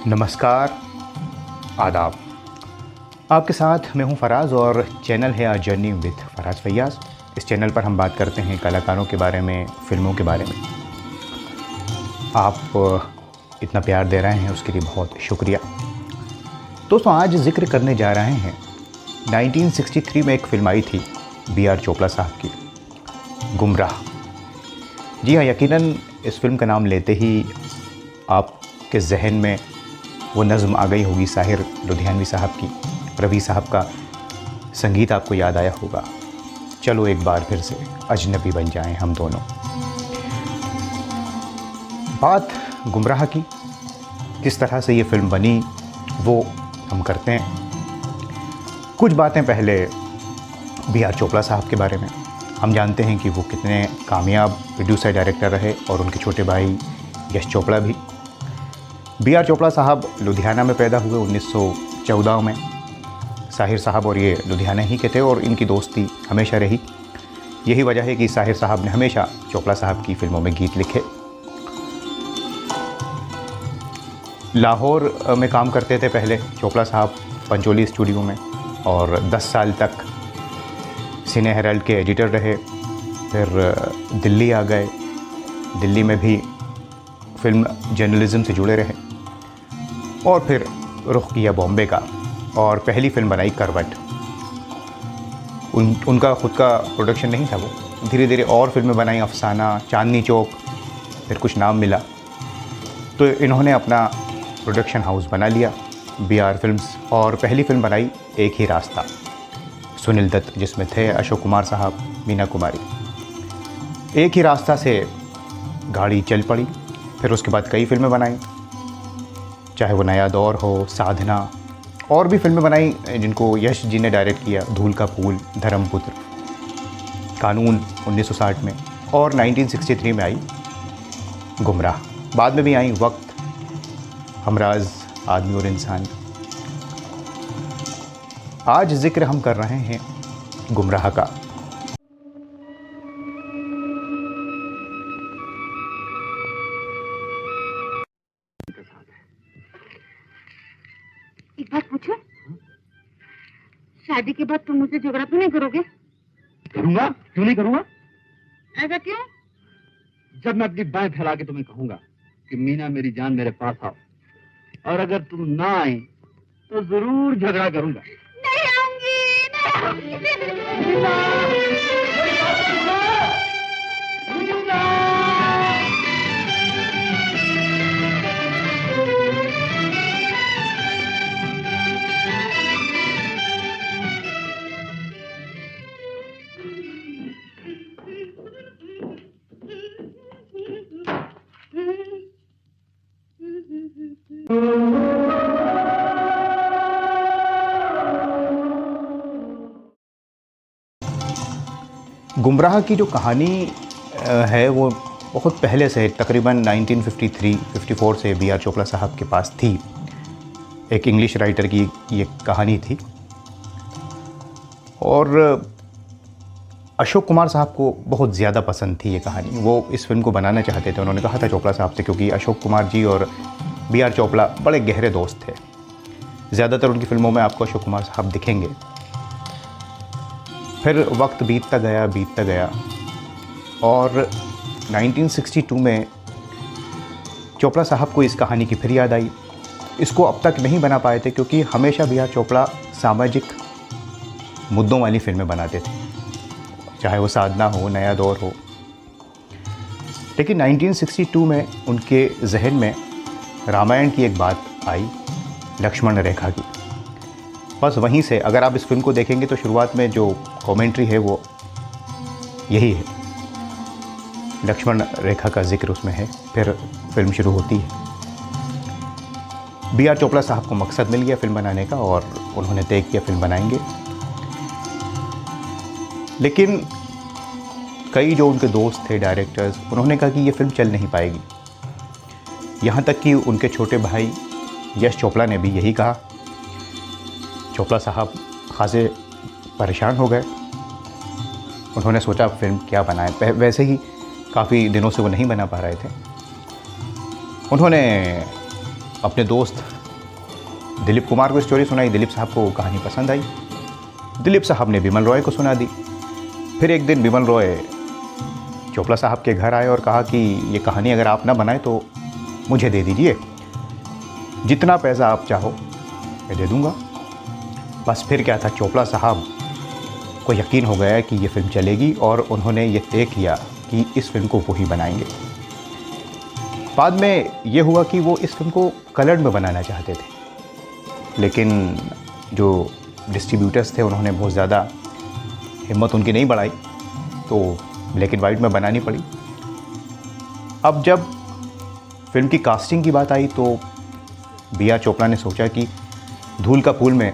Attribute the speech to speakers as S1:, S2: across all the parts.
S1: नमस्कार, आदाब। आपके साथ मैं हूं फ़राज़ और चैनल है our journey with Faraz Fayaz. इस चैनल पर हम बात करते हैं कलाकारों के बारे में, फ़िल्मों के बारे में। आप इतना प्यार दे रहे हैं उसके लिए बहुत शुक्रिया। दोस्तों, आज ज़िक्र करने जा रहे हैं 1963 में एक फ़िल्म आई थी B.R. चोपड़ा साहब की, गुमराह। जी हाँ, यकीनन इस फ़िल्म का नाम लेते ही आपके ज़हन में वो नज़्म आ गई होगी साहिर लुधियानवी साहब की, रवि साहब का संगीत आपको याद आया होगा। चलो एक बार फिर से अजनबी बन जाएं हम दोनों। बात गुमराह की, किस तरह से ये फ़िल्म बनी वो हम करते हैं। कुछ बातें पहले B.R. चोपड़ा साहब के बारे में। हम जानते हैं कि वो कितने कामयाब प्रोड्यूसर डायरेक्टर रहे और उनके छोटे भाई यश चोपड़ा भी। B.R. चोपड़ा साहब लुधियाना में पैदा हुए 1914 में। साहिर साहब और ये लुधियाना ही के थे और इनकी दोस्ती हमेशा रही। यही वजह है कि साहिर साहब ने हमेशा चोपड़ा साहब की फ़िल्मों में गीत लिखे। लाहौर में काम करते थे पहले चोपड़ा साहब, पंचोली स्टूडियो में, और 10 साल तक सिने हेराल्ड के एडिटर रहे। फिर दिल्ली आ गए। दिल्ली में भी फिल्म जर्नलिज़म से जुड़े रहे और फिर रुख किया बॉम्बे का और पहली फ़िल्म बनाई करवट। उनका ख़ुद का प्रोडक्शन नहीं था, वो धीरे धीरे और फिल्में बनाई, अफसाना, चांदनी चौक, फिर कुछ नाम मिला तो इन्होंने अपना प्रोडक्शन हाउस बना लिया, B.R. फिल्म्स, और पहली फ़िल्म बनाई एक ही रास्ता, सुनील दत्त जिसमें थे, अशोक कुमार साहब, मीना कुमारी। एक ही रास्ता से गाड़ी चल पड़ी। फिर उसके बाद कई फिल्में बनाई, चाहे वो नया दौर हो, साधना, और भी फिल्में बनाई जिनको यश जी ने डायरेक्ट किया, धूल का फूल, धर्मपुत्र, कानून 1960 में, और 1963 में आई गुमराह। बाद में भी आई वक्त, हमराज, आदमी और इंसान। आज जिक्र हम कर रहे हैं गुमराह का।
S2: एक बात पूछो, शादी के बाद तुम मुझसे झगड़ा क्यों नहीं करोगे?
S3: करूंगा, क्यों नहीं करूंगा?
S2: ऐसा क्यों?
S3: जब मैं अपनी बाएं फैला के तुम्हें कहूंगा कि मीना मेरी जान मेरे पास आओ, और अगर तुम ना आए तो जरूर झगड़ा करूंगा।
S2: नहीं आऊंगी, नहीं आऊंगी।
S1: गुमराह की जो कहानी है वो बहुत पहले से, तकरीबन 1953-54 से B.R. चोपड़ा साहब के पास थी। एक इंग्लिश राइटर की ये कहानी थी और अशोक कुमार साहब को बहुत ज़्यादा पसंद थी ये कहानी। वो इस फिल्म को बनाना चाहते थे। उन्होंने कहा था चोपड़ा साहब से, क्योंकि अशोक कुमार जी और B.R. चोपड़ा बड़े गहरे दोस्त थे। ज़्यादातर उनकी फ़िल्मों में आपको अशोक कुमार साहब दिखेंगे। फिर वक्त बीतता गया और 1962 में चोपड़ा साहब को इस कहानी की फिर याद आई। इसको अब तक नहीं बना पाए थे क्योंकि हमेशा B.R. चोपड़ा सामाजिक मुद्दों वाली फ़िल्में बनाते थे, चाहे वो साधना हो, नया दौर हो। लेकिन 1962 में उनके जहन में रामायण की एक बात आई, लक्ष्मण रेखा की। बस वहीं से अगर आप इस फिल्म को देखेंगे तो शुरुआत में जो कमेंट्री है वो यही है, लक्ष्मण रेखा का जिक्र उसमें है। फिर फिल्म शुरू होती है। B.R. चोपड़ा साहब को मकसद मिल गया फिल्म बनाने का और उन्होंने तय किया फिल्म बनाएंगे। लेकिन कई जो उनके दोस्त थे डायरेक्टर्स, उन्होंने कहा कि ये फिल्म चल नहीं पाएगी। यहाँ तक कि उनके छोटे भाई यश चोपड़ा ने भी यही कहा। चोपड़ा साहब खासे परेशान हो गए। उन्होंने सोचा फिल्म क्या बनाए। वैसे ही काफ़ी दिनों से वो नहीं बना पा रहे थे। उन्होंने अपने दोस्त दिलीप कुमार को स्टोरी सुनाई, दिलीप साहब को कहानी पसंद आई, दिलीप साहब ने बिमल रॉय को सुना दी। फिर एक दिन बिमल रॉय चोपड़ा साहब के घर आए और कहा कि ये कहानी अगर आप ना बनाए तो मुझे दे दीजिए, जितना पैसा आप चाहो मैं दे दूँगा। बस फिर क्या था, चोपड़ा साहब को यकीन हो गया कि ये फ़िल्म चलेगी और उन्होंने ये तय किया कि इस फिल्म को वो ही बनाएंगे। बाद में ये हुआ कि वो इस फिल्म को कलर्ड में बनाना चाहते थे, लेकिन जो डिस्ट्रीब्यूटर्स थे उन्होंने बहुत ज़्यादा हिम्मत उनकी नहीं बढ़ाई, तो ब्लैक एंड वाइट में बनानी पड़ी। अब जब फिल्म की कास्टिंग की बात आई तो बी आर चोपड़ा ने सोचा कि धूल का फूल में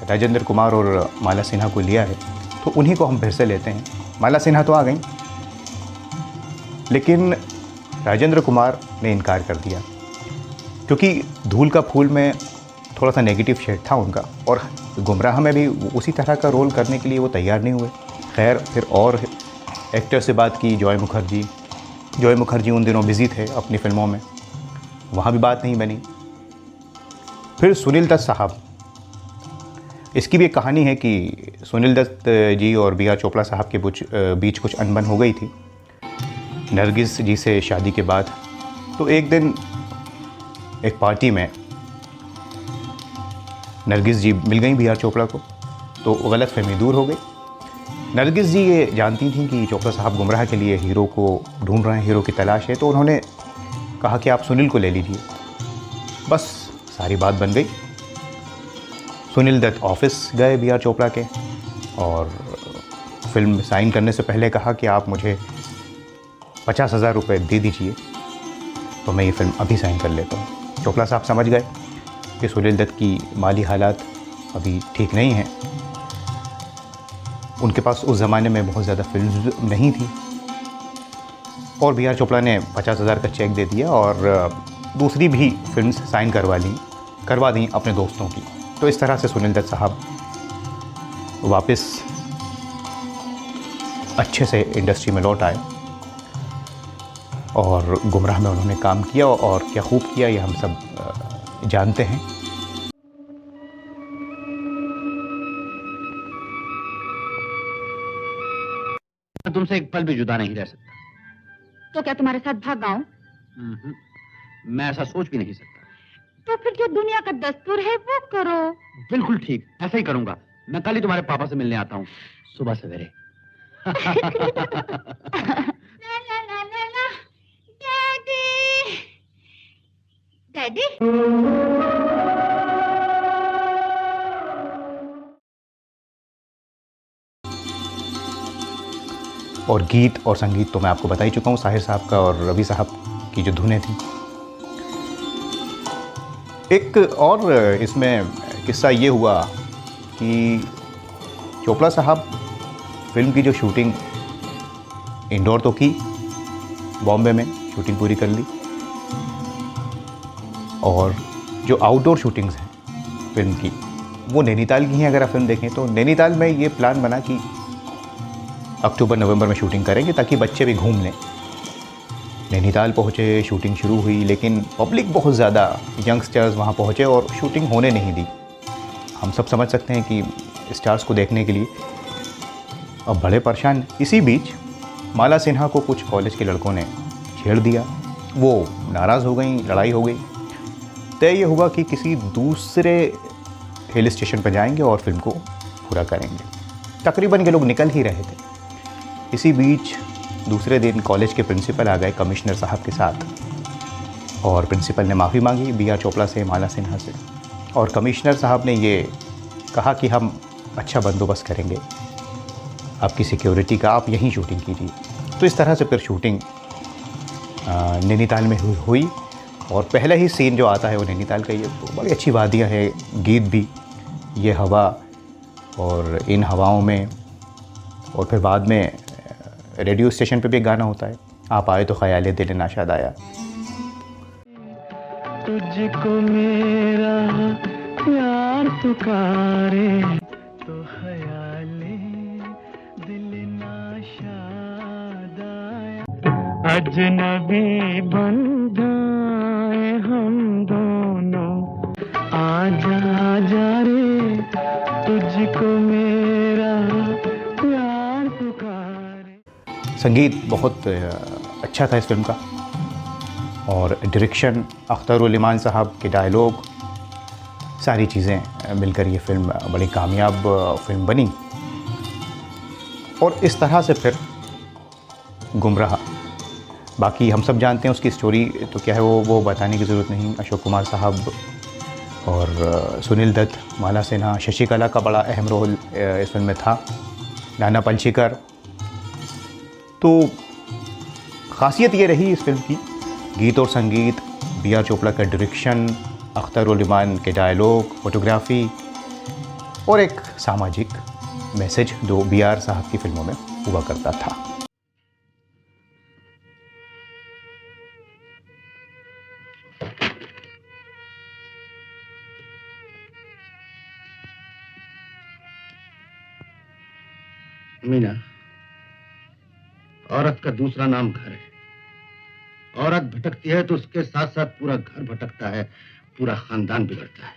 S1: राजेंद्र कुमार और माला सिन्हा को लिया है तो उन्हीं को हम फिर से लेते हैं। माला सिन्हा तो आ गई, लेकिन राजेंद्र कुमार ने इनकार कर दिया क्योंकि धूल का फूल में थोड़ा सा नेगेटिव शेड था उनका, और गुमराह में भी उसी तरह का रोल करने के लिए वो तैयार नहीं हुए। खैर फिर और एक्टर से बात की, जॉय मुखर्जी उन दिनों बिज़ी थे अपनी फिल्मों में, वहाँ भी बात नहीं बनी। फिर सुनील दत्त साहब, इसकी भी एक कहानी है कि सुनील दत्त जी और बी आर चोपड़ा साहब के बीच कुछ अनबन हो गई थी नरगिस जी से शादी के बाद। तो एक दिन एक पार्टी में नरगिस जी मिल गई बी आर चोपड़ा को, तो गलतफहमी दूर हो गई। नरगिस जी ये जानती थी कि चोपड़ा साहब गुमराह के लिए हीरो को ढूंढ रहे हैं, हीरो की तलाश है, तो उन्होंने कहा कि आप सुनील को ले लीजिए। बस सारी बात बन गई। सुनील दत्त ऑफिस गए बी आर चोपड़ा के और फिल्म साइन करने से पहले कहा कि आप मुझे 50,000 रुपये दे दीजिए तो मैं ये फ़िल्म अभी साइन कर लेता हूँ। चोपड़ा साहब समझ गए कि सुनील दत्त की माली हालात अभी ठीक नहीं हैं, उनके पास उस ज़माने में बहुत ज़्यादा फिल्म नहीं थी, और बी आर चोपड़ा ने 50,000 का चेक दे दिया और दूसरी भी फिल्म साइन करवा दी अपने दोस्तों की। तो इस तरह से सुनील दत्त साहब वापस अच्छे से इंडस्ट्री में लौट आए और गुमराह में उन्होंने काम किया, और क्या खूब किया ये हम सब जानते हैं।
S3: मैं तुमसे एक पल भी जुदा नहीं रह सकता।
S2: तो क्या तुम्हारे साथ भाग आऊं?
S3: मैं ऐसा सोच भी नहीं सकता।
S2: तो फिर जो दुनिया का दस्तूर है वो करो।
S3: बिल्कुल ठीक, ऐसा ही करूंगा। मैं कल ही तुम्हारे पापा से मिलने आता हूँ, सुबह सवेरे।
S2: ला ला ला ला ला, डैडी, डैडी।
S1: और गीत और संगीत तो मैं आपको बता ही चुका हूँ, साहिर साहब का और रवि साहब की जो धुनें थी। एक और इसमें किस्सा ये हुआ कि चोपड़ा साहब फिल्म की जो शूटिंग इंडोर तो की, बॉम्बे में शूटिंग पूरी कर ली, और जो आउटडोर शूटिंग्स हैं फिल्म की वो नैनीताल की हैं। अगर आप फिल्म देखें तो नैनीताल में ये प्लान बना कि अक्टूबर नवंबर में शूटिंग करेंगे ताकि बच्चे भी घूम लें। नैनीताल पहुँचे, शूटिंग शुरू हुई, लेकिन पब्लिक बहुत ज़्यादा, यंगस्टर्स वहाँ पहुँचे और शूटिंग होने नहीं दी। हम सब समझ सकते हैं कि स्टार्स को देखने के लिए अब बड़े परेशान। इसी बीच माला सिन्हा को कुछ कॉलेज के लड़कों ने छेड़ दिया, वो नाराज़ हो गई, लड़ाई हो गई। तय ये हुआ कि किसी दूसरे हिल स्टेशन पर जाएंगे और फिल्म को पूरा करेंगे। तकरीबन ये लोग निकल ही रहे थे। इसी बीच दूसरे दिन कॉलेज के प्रिंसिपल आ गए कमिश्नर साहब के साथ, और प्रिंसिपल ने माफ़ी मांगी बी आर चोपड़ा से, माला सिन्हा से, और कमिश्नर साहब ने ये कहा कि हम अच्छा बंदोबस्त करेंगे आपकी सिक्योरिटी का, आप यहीं शूटिंग कीजिए। तो इस तरह से फिर शूटिंग नैनीताल में हुई, और पहला ही सीन जो आता है वो नैनीताल का, ये बड़ी अच्छी वादियाँ है, गीत भी, ये हवा और इन हवाओं में, और फिर बाद में रेडियो स्टेशन पे भी एक गाना होता है, आप आए तो ख्याले दिल नाशाद आया।
S4: तुझको मेरा प्यार पुकारे तो ख्याले दिल नाशाद आया। अजनबी बन गए हम दोनों, आजा
S1: संगीत बहुत अच्छा था इस फिल्म का, और डायरेक्शन अख्तर उल इमान साहब के डायलॉग, सारी चीज़ें मिलकर ये फ़िल्म बड़ी कामयाब फ़िल्म बनी। और इस तरह से फिर गुमराह, बाकी हम सब जानते हैं उसकी स्टोरी तो क्या है, वो बताने की ज़रूरत नहीं। अशोक कुमार साहब और सुनील दत्त, माला सिन्हा, शशि कला का बड़ा अहम रोल इस फिल्म में था, नाना पाटेकर। तो ख़ासियत ये रही इस फिल्म की, गीत और संगीत, बी.आर. चोपड़ा का डायरेक्शन, अख्तर उल इमान के डायलॉग, फोटोग्राफी और एक सामाजिक मैसेज जो बी.आर. साहब की फिल्मों में हुआ करता था।
S3: मीना, औरत का दूसरा नाम घर है। औरत भटकती है तो उसके साथ साथ पूरा घर भटकता है, पूरा खानदान बिगड़ता है,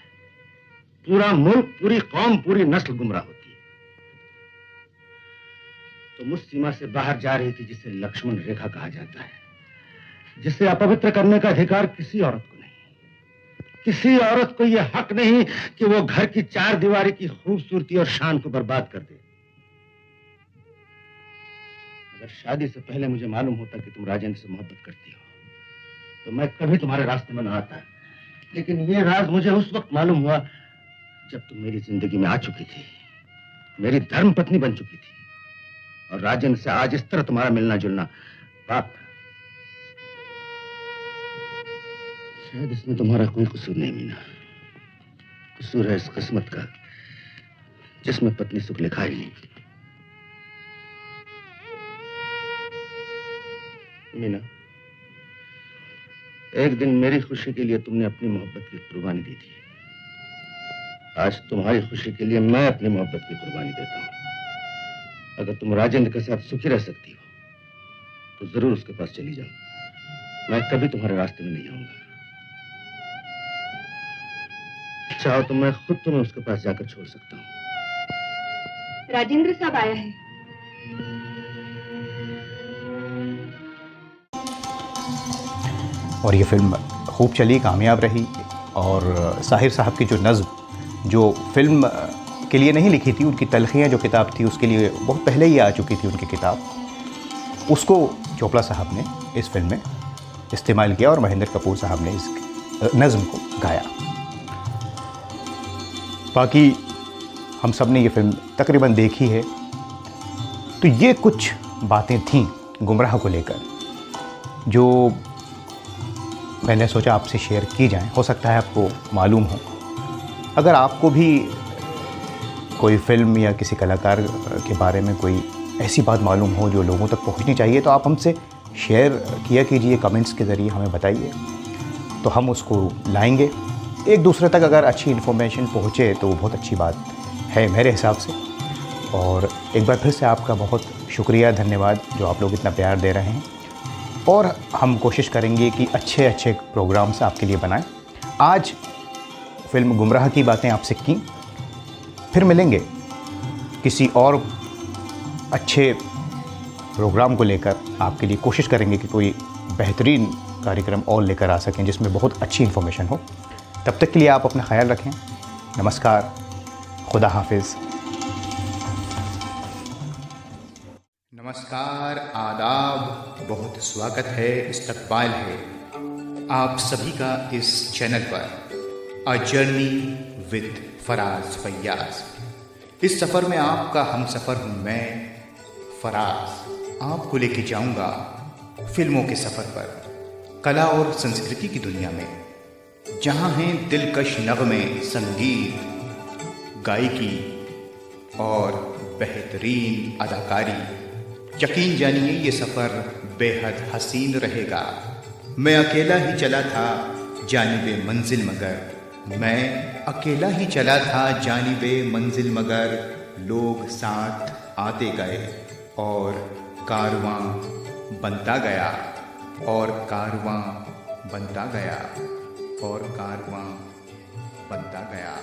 S3: पूरा मुल्क, पूरी कौम, पूरी नस्ल गुमराह होती है। तुम उस सीमा से बाहर जा रही थी जिसे लक्ष्मण रेखा कहा जाता है, जिसे अपवित्र करने का अधिकार किसी औरत को नहीं। किसी औरत को यह हक नहीं कि वो घर की चार दीवारी की खूबसूरती और शान को बर्बाद कर दे। अगर शादी से पहले मुझे मालूम होता कि तुम राजेंद्र से मोहब्बत करती हो तो मैं कभी तुम्हारे रास्ते में न आता। लेकिन ये राज मुझे उस वक्त मालूम हुआ जब तुम मेरी जिंदगी में आ चुकी थी, मेरी धर्म पत्नी बन चुकी थी, और राजेंद्र से आज इस तरह तुम्हारा मिलना जुलना पाप था। शायद इसमें तुम्हारा कोई कसूर नहीं मीना, कसूर है इस किस्मत का जिसमें पत्नी सुख लिखा ही नहीं। मीना, एक दिन मेरी खुशी के लिए तुमने अपनी मोहब्बत की कुर्बानी दी थी। आज तुम्हारी खुशी के लिए मैं अपनी मोहब्बत की कुर्बानी देता हूं। अगर तुम राजेंद्र के साथ सुखी रह सकती हो तो जरूर उसके पास चली जाओ। मैं कभी तुम्हारे रास्ते में नहीं आऊंगा। चाहो तो मैं खुद तुम्हें उसके पास जाकर छोड़ सकता हूं।
S2: राजेंद्र साहब आया है।
S1: और ये फिल्म खूब चली, कामयाब रही। और साहिर साहब की जो नज़्म जो फिल्म के लिए नहीं लिखी थी, उनकी तलखियाँ जो किताब थी उसके लिए बहुत पहले ही आ चुकी थी उनकी किताब, उसको चोपड़ा साहब ने इस फिल्म में इस्तेमाल किया और महेंद्र कपूर साहब ने इस नज़्म को गाया। बाकी हम सब ने ये फिल्म तकरीबन देखी है। तो ये कुछ बातें थीं गुमराह को लेकर जो मैंने सोचा आपसे शेयर की जाएं। हो सकता है आपको मालूम हो। अगर आपको भी कोई फिल्म या किसी कलाकार के बारे में कोई ऐसी बात मालूम हो जो लोगों तक पहुंचनी चाहिए, तो आप हमसे शेयर किया कीजिए, कमेंट्स के ज़रिए हमें बताइए, तो हम उसको लाएंगे। एक दूसरे तक अगर अच्छी इन्फॉर्मेशन पहुँचे तो वो बहुत अच्छी बात है मेरे हिसाब से। और एक बार फिर से आपका बहुत शुक्रिया, धन्यवाद जो आप लोग इतना प्यार दे रहे हैं। और हम कोशिश करेंगे कि अच्छे अच्छे प्रोग्राम्स आपके लिए बनाएं। आज फिल्म गुमराह की बातें आपसे की, फिर मिलेंगे किसी और अच्छे प्रोग्राम को लेकर। आपके लिए कोशिश करेंगे कि कोई बेहतरीन कार्यक्रम और लेकर आ सकें जिसमें बहुत अच्छी इन्फॉर्मेशन हो। तब तक के लिए आप अपना ख्याल रखें। नमस्कार, खुदा हाफिज़। नमस्कार, आदाब, बहुत स्वागत है, इस्तकबाल है आप सभी का इस चैनल पर a journey with Faraz Fayaz. इस सफ़र में आपका हम सफ़र हूँ मैं फराज। आपको लेके जाऊँगा फिल्मों के सफ़र पर, कला और संस्कृति की दुनिया में, जहाँ हैं दिलकश नग़मे, संगीत, गायकी और बेहतरीन अदाकारी। यकीन जानिए ये सफ़र बेहद हसीन रहेगा। मैं अकेला ही चला था जानिबे मंजिल मगर, मैं अकेला ही चला था जानिबे मंजिल मगर, लोग साथ आते गए और कारवां बनता गया, और कारवां बनता गया, और कारवां बनता गया।